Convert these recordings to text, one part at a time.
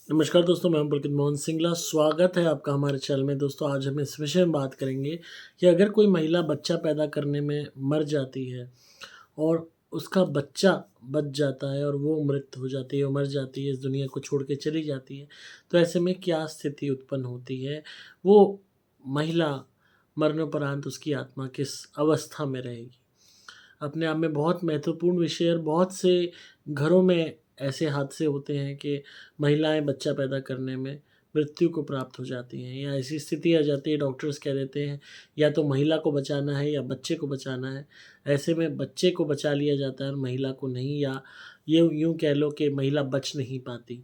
नमस्कार दोस्तों, मैं हूं पुलकित मोहन सिंगला। स्वागत है आपका हमारे चैनल में। दोस्तों, आज हम इस विषय में बात करेंगे कि अगर कोई महिला बच्चा पैदा करने में मर जाती है और उसका बच्चा बच जाता है और वो मृत हो जाती है और मर जाती है, इस दुनिया को छोड़ के चली जाती है, तो ऐसे में क्या स्थिति उत्पन्न होती है? वो महिला मरणोपरांत उसकी आत्मा किस अवस्था में रहेगी? अपने आप में बहुत महत्वपूर्ण विषय है और बहुत से घरों में ऐसे हादसे होते हैं कि महिलाएं बच्चा पैदा करने में मृत्यु को प्राप्त हो जाती हैं, या ऐसी स्थिति आ जाती है, डॉक्टर्स कह देते हैं या तो महिला को बचाना है या बच्चे को बचाना है। ऐसे में बच्चे को बचा लिया जाता है और महिला को नहीं, या ये यूँ कह लो कि महिला बच नहीं पाती।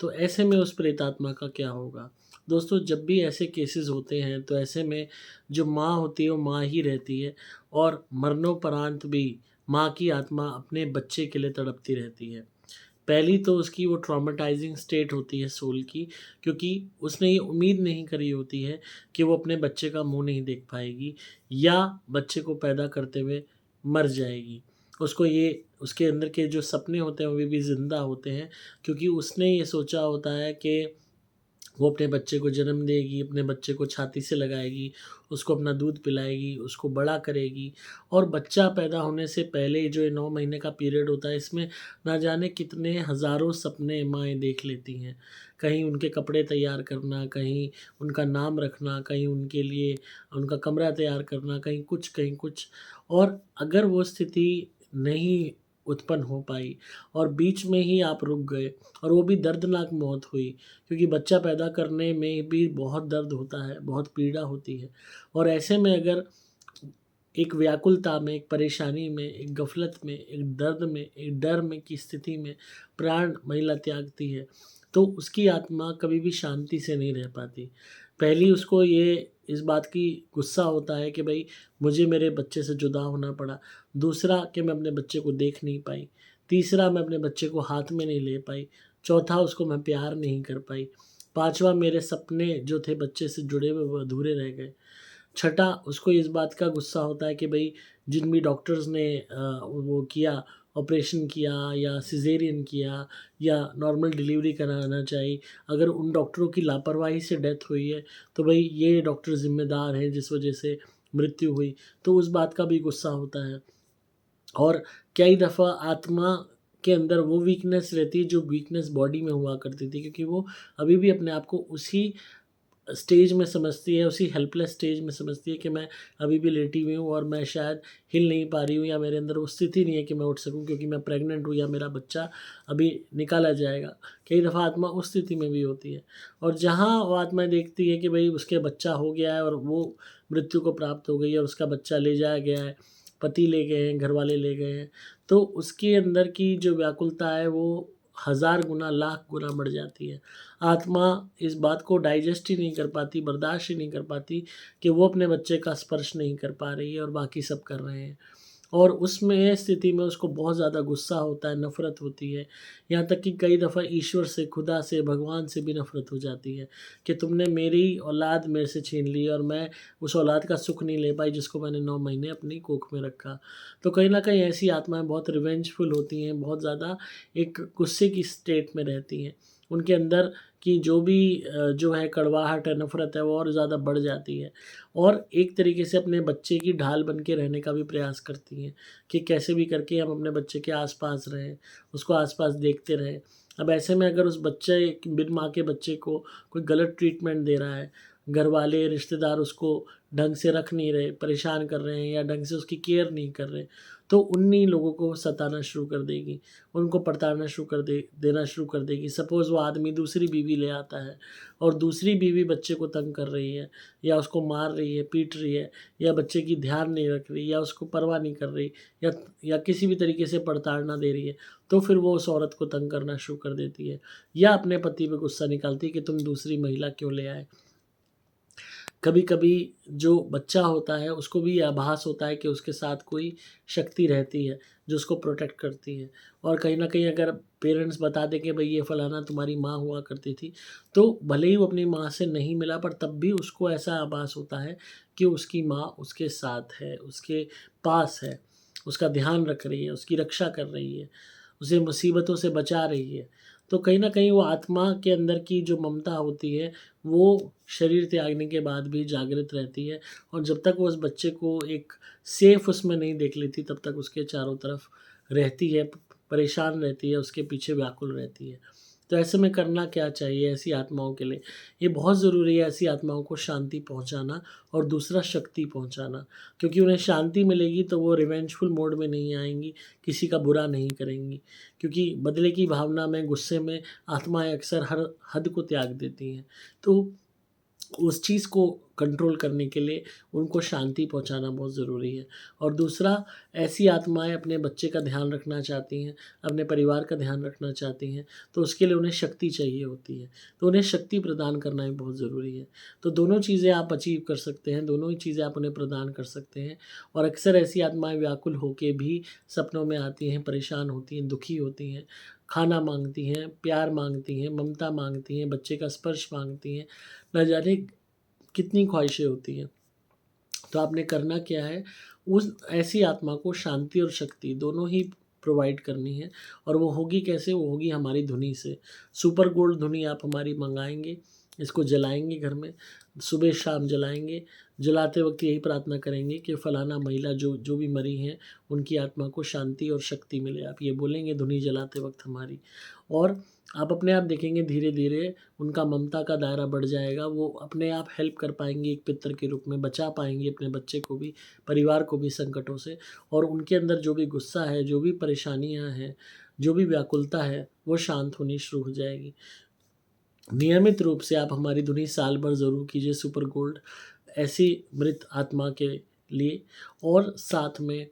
तो ऐसे में उस प्रेतात्मा का क्या होगा? दोस्तों, जब भी ऐसे केसेस होते हैं तो ऐसे में जो माँ होती है वो माँ ही रहती है और मरणोपरांत भी माँ की आत्मा अपने बच्चे के लिए तड़पती रहती है। पहली तो उसकी वो ट्रॉमेटाइज़िंग स्टेट होती है सोल की, क्योंकि उसने ये उम्मीद नहीं करी होती है कि वो अपने बच्चे का मुँह नहीं देख पाएगी या बच्चे को पैदा करते हुए मर जाएगी। उसको ये उसके अंदर के जो सपने होते हैं वो भी ज़िंदा होते हैं, क्योंकि उसने ये सोचा होता है कि वो अपने बच्चे को जन्म देगी, अपने बच्चे को छाती से लगाएगी, उसको अपना दूध पिलाएगी, उसको बड़ा करेगी। और बच्चा पैदा होने से पहले जो ये 9 महीने का पीरियड होता है, इसमें ना जाने कितने हज़ारों सपने माएँ देख लेती हैं। कहीं उनके कपड़े तैयार करना, कहीं उनका नाम रखना, कहीं उनके लिए उनका कमरा तैयार करना, कहीं कुछ, कहीं कुछ। और अगर वो स्थिति नहीं उत्पन्न हो पाई और बीच में ही आप रुक गए और वो भी दर्दनाक मौत हुई, क्योंकि बच्चा पैदा करने में भी बहुत दर्द होता है, बहुत पीड़ा होती है। और ऐसे में अगर एक व्याकुलता में, एक परेशानी में, एक गफ़लत में, एक दर्द में, एक डर में की स्थिति में प्राण महिला त्यागती है, तो उसकी आत्मा कभी भी शांति से नहीं रह पाती। पहली उसको ये इस बात की गुस्सा होता है कि भई मुझे मेरे बच्चे से जुदा होना पड़ा। दूसरा कि मैं अपने बच्चे को देख नहीं पाई। तीसरा, मैं अपने बच्चे को हाथ में नहीं ले पाई। चौथा, उसको मैं प्यार नहीं कर पाई। पाँचवाँ, मेरे सपने जो थे बच्चे से जुड़े हुए वो अधूरे रह गए। छठा, उसको इस बात का गुस्सा होता है कि भई जिन भी डॉक्टर्स ने वो किया, ऑपरेशन किया या सिज़ेरियन किया या नॉर्मल डिलीवरी कराना चाहिए, अगर उन डॉक्टरों की लापरवाही से डेथ हुई है, तो भई ये डॉक्टर ज़िम्मेदार हैं जिस वजह से मृत्यु हुई। तो उस बात का भी गुस्सा होता है। और कई दफ़ा आत्मा के अंदर वो वीकनेस रहती है जो वीकनेस बॉडी में हुआ करती थी, क्योंकि वो अभी भी अपने आप को उसी स्टेज में समझती है, उसी हेल्पलेस स्टेज में समझती है कि मैं अभी भी लेटी हुई हूँ और मैं शायद हिल नहीं पा रही हूँ, या मेरे अंदर वो स्थिति नहीं है कि मैं उठ सकूँ, क्योंकि मैं प्रेग्नेंट हूँ या मेरा बच्चा अभी निकाला जाएगा। कई दफ़ा आत्मा उस स्थिति में भी होती है। और जहाँ वो आत्मा देखती है कि भई उसके बच्चा हो गया है और वो मृत्यु को प्राप्त हो गई है और उसका बच्चा ले जाया गया है, पति ले गए हैं, घरवाले ले गए हैं, तो उसके अंदर की जो व्याकुलता है वो हज़ार गुना, लाख गुना बढ़ जाती है। आत्मा इस बात को डाइजेस्ट ही नहीं कर पाती, बर्दाश्त ही नहीं कर पाती कि वो अपने बच्चे का स्पर्श नहीं कर पा रही है और बाकी सब कर रहे हैं। और उसमें स्थिति में उसको बहुत ज़्यादा गुस्सा होता है, नफ़रत होती है। यहाँ तक कि कई दफ़ा ईश्वर से, खुदा से, भगवान से भी नफ़रत हो जाती है कि तुमने मेरी औलाद मेरे से छीन ली और मैं उस औलाद का सुख नहीं ले पाई जिसको मैंने 9 महीने अपनी कोख में रखा। तो कहीं न कहीं ऐसी आत्माएँ बहुत रिवेंजफुल होती हैं, बहुत ज़्यादा एक गुस्से की स्टेट में रहती हैं। उनके अंदर की जो भी जो है कड़वाहट है, नफ़रत है, वो और ज़्यादा बढ़ जाती है। और एक तरीके से अपने बच्चे की ढाल बन के रहने का भी प्रयास करती हैं कि कैसे भी करके हम अपने बच्चे के आस-पास रहें, उसको आस-पास देखते रहें। अब ऐसे में अगर उस बच्चे बिन माँ के बच्चे को कोई गलत ट्रीटमेंट दे रहा है, घरवाले, रिश्तेदार उसको ढंग से रख नहीं रहे, परेशान कर रहे हैं या ढंग से उसकी केयर नहीं कर रहे, तो उन्हीं लोगों को सताना शुरू कर देगी, उनको प्रताड़ना शुरू कर देना शुरू कर देगी। सपोज़ वो आदमी दूसरी बीवी ले आता है और दूसरी बीवी बच्चे को तंग कर रही है या उसको मार रही है, पीट रही है, या बच्चे की ध्यान नहीं रख रही या उसको परवाह नहीं कर रही, या किसी भी तरीके से प्रताड़ना दे रही है, तो फिर वो उस औरत को तंग करना शुरू कर देती है या अपने पति पे गुस्सा निकालती है कि तुम दूसरी महिला क्यों ले आए। कभी-कभी जो बच्चा होता है उसको भी ये आभास होता है कि उसके साथ कोई शक्ति रहती है, जो उसको प्रोटेक्ट करती है। और कहीं न कहीं अगर पेरेंट्स बता दें कि भई ये फलाना तुम्हारी माँ हुआ करती थी, तो भले ही वो अपनी माँ से नहीं मिला, पर तब भी उसको ऐसा आभास होता है कि उसकी माँ उसके साथ है, उसके पास है, उसका ध्यान रख रही है, उसकी रक्षा कर रही है, उसे मुसीबतों से बचा रही है। तो कहीं न कहीं वो आत्मा के अंदर की जो ममता होती है, वो शरीर त्यागने के बाद भी जागृत रहती है और जब तक वो उस बच्चे को एक सेफ उसमें नहीं देख लेती, तब तक उसके चारों तरफ रहती है, परेशान रहती है, उसके पीछे व्याकुल रहती है। तो ऐसे में करना क्या चाहिए ऐसी आत्माओं के लिए? ये बहुत ज़रूरी है ऐसी आत्माओं को शांति पहुँचाना और दूसरा शक्ति पहुँचाना, क्योंकि उन्हें शांति मिलेगी तो वो रिवेंजफुल मोड में नहीं आएँगी, किसी का बुरा नहीं करेंगी। क्योंकि बदले की भावना में, गुस्से में आत्माएँ अक्सर हर हद को त्याग देती हैं। तो उस चीज़ को कंट्रोल करने के लिए उनको शांति पहुँचाना बहुत ज़रूरी है। और दूसरा, ऐसी आत्माएँ अपने बच्चे का ध्यान रखना चाहती हैं, अपने परिवार का ध्यान रखना चाहती हैं, तो उसके लिए उन्हें शक्ति चाहिए होती है। तो उन्हें शक्ति प्रदान करना भी बहुत ज़रूरी है। तो दोनों चीज़ें आप अचीव कर सकते हैं, दोनों ही चीज़ें आप उन्हें प्रदान कर सकते हैं। और अक्सर ऐसी आत्माएँ व्याकुल होके भी सपनों में आती हैं, परेशान होती हैं, दुखी होती हैं, खाना माँगती हैं, प्यार माँगती हैं, ममता माँगती हैं, बच्चे का स्पर्श माँगती हैं, ना जाने कितनी ख्वाहिशें होती हैं। तो आपने करना क्या है, उस ऐसी आत्मा को शांति और शक्ति दोनों ही प्रोवाइड करनी है। और वो होगी कैसे? वो होगी हमारी धुनी से। सुपर गोल्ड धुनी आप हमारी मँगाएँगे, इसको जलाएँगे घर में, सुबह-शाम जलाएँगे। जलाते वक़्त यही प्रार्थना करेंगे कि फलाना महिला जो जो भी मरी हैं, उनकी आत्मा को शांति और शक्ति मिले। आप ये बोलेंगे धुनी जलाते वक़्त हमारी। और आप अपने आप देखेंगे धीरे-धीरे उनका ममता का दायरा बढ़ जाएगा, वो अपने आप हेल्प कर पाएँगी एक पितर के रूप में, बचा पाएँगी अपने बच्चे को भी, परिवार को भी संकटों से। और उनके अंदर जो भी गुस्सा है, जो भी परेशानियाँ हैं, जो भी व्याकुलता है, वो शांत होनी शुरू हो जाएगी। नियमित रूप से आप हमारी धुनी साल भर ज़रूर कीजिए सुपर गोल्ड ऐसी मृत आत्मा के लिए, और साथ में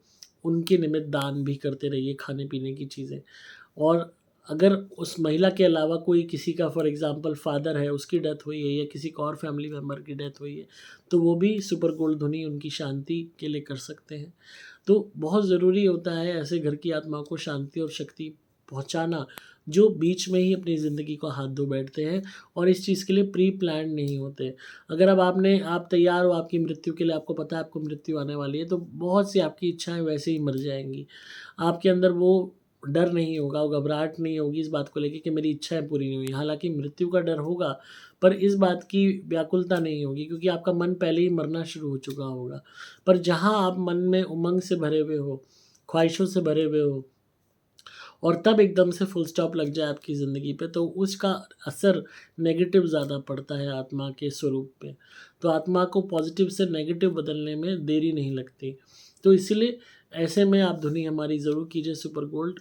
उनके निमित्त दान भी करते रहिए खाने-पीने की चीज़ें। और अगर उस महिला के अलावा कोई किसी का फॉर एग्ज़ाम्पल फ़ादर है, उसकी डेथ हुई है या किसी का और फैमिली मेंबर की डेथ हुई है, तो वो भी सुपर गोल्ड धुनी उनकी शांति के लिए कर सकते हैं। तो बहुत ज़रूरी होता है ऐसे घर की आत्मा को शांति और शक्ति पहुँचाना, जो बीच में ही अपनी ज़िंदगी को हाथ धो बैठते हैं और इस चीज़ के लिए प्री प्लान्ड नहीं होते। अगर अब आप तैयार हो आपकी मृत्यु के लिए, आपको पता है आपको मृत्यु आने वाली है, तो बहुत सी आपकी इच्छाएँ वैसे ही मर जाएँगी। आपके अंदर वो डर नहीं होगा, वो घबराहट नहीं होगी इस बात को लेके कि मेरी इच्छाएँ पूरी नहीं हुई। हालाँकि मृत्यु का डर होगा, पर इस बात की व्याकुलता नहीं होगी, क्योंकि आपका मन पहले ही मरना शुरू हो चुका होगा। पर जहाँ आप मन में उमंग से भरे हुए हो, ख्वाहिशों से भरे हुए हो, और तब एकदम से फुल स्टॉप लग जाए आपकी ज़िंदगी पे, तो उसका असर नेगेटिव ज़्यादा पड़ता है आत्मा के स्वरूप पे। तो आत्मा को पॉज़िटिव से नेगेटिव बदलने में देरी नहीं लगती। तो इसीलिए ऐसे में आप धुनी हमारी ज़रूर कीजिए सुपर गोल्ड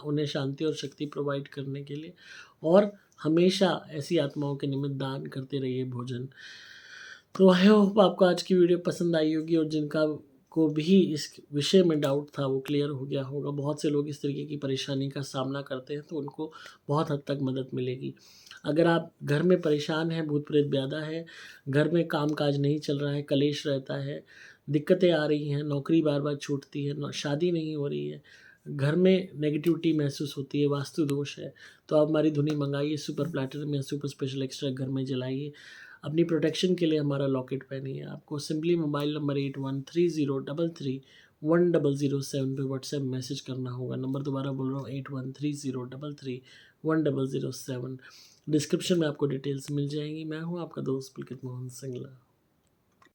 उन्हें शांति और शक्ति प्रोवाइड करने के लिए, और हमेशा ऐसी आत्माओं के निमित्त दान करते रहिए भोजन। तो आई होप आपको आज की वीडियो पसंद आई होगी, और जिनका को भी इस विषय में डाउट था वो क्लियर हो गया होगा। बहुत से लोग इस तरीके की परेशानी का सामना करते हैं, तो उनको बहुत हद तक मदद मिलेगी। अगर आप घर में परेशान हैं, भूत प्रेत ब्याधा है, घर में काम-काज नहीं चल रहा है, कलेश रहता है, दिक्कतें आ रही हैं, नौकरी बार-बार छूटती है, शादी नहीं हो रही है, घर में नेगेटिविटी महसूस होती है, वास्तु दोष है, तो आप हमारी धुनी मंगाइए सुपर प्लैटिनम या सुपर स्पेशल एक्स्ट्रा घर में जलाइए। अपनी प्रोटेक्शन के लिए हमारा लॉकेट पहनिए। आपको सिंपली मोबाइल नंबर 8130331007 पे व्हाट्सएप मैसेज करना होगा। नंबर दोबारा बोल रहा हूँ, 8130331007। डिस्क्रिप्शन में आपको डिटेल्स मिल जाएंगी। मैं हूँ आपका दोस्त पुलकित मोहन सिंगला।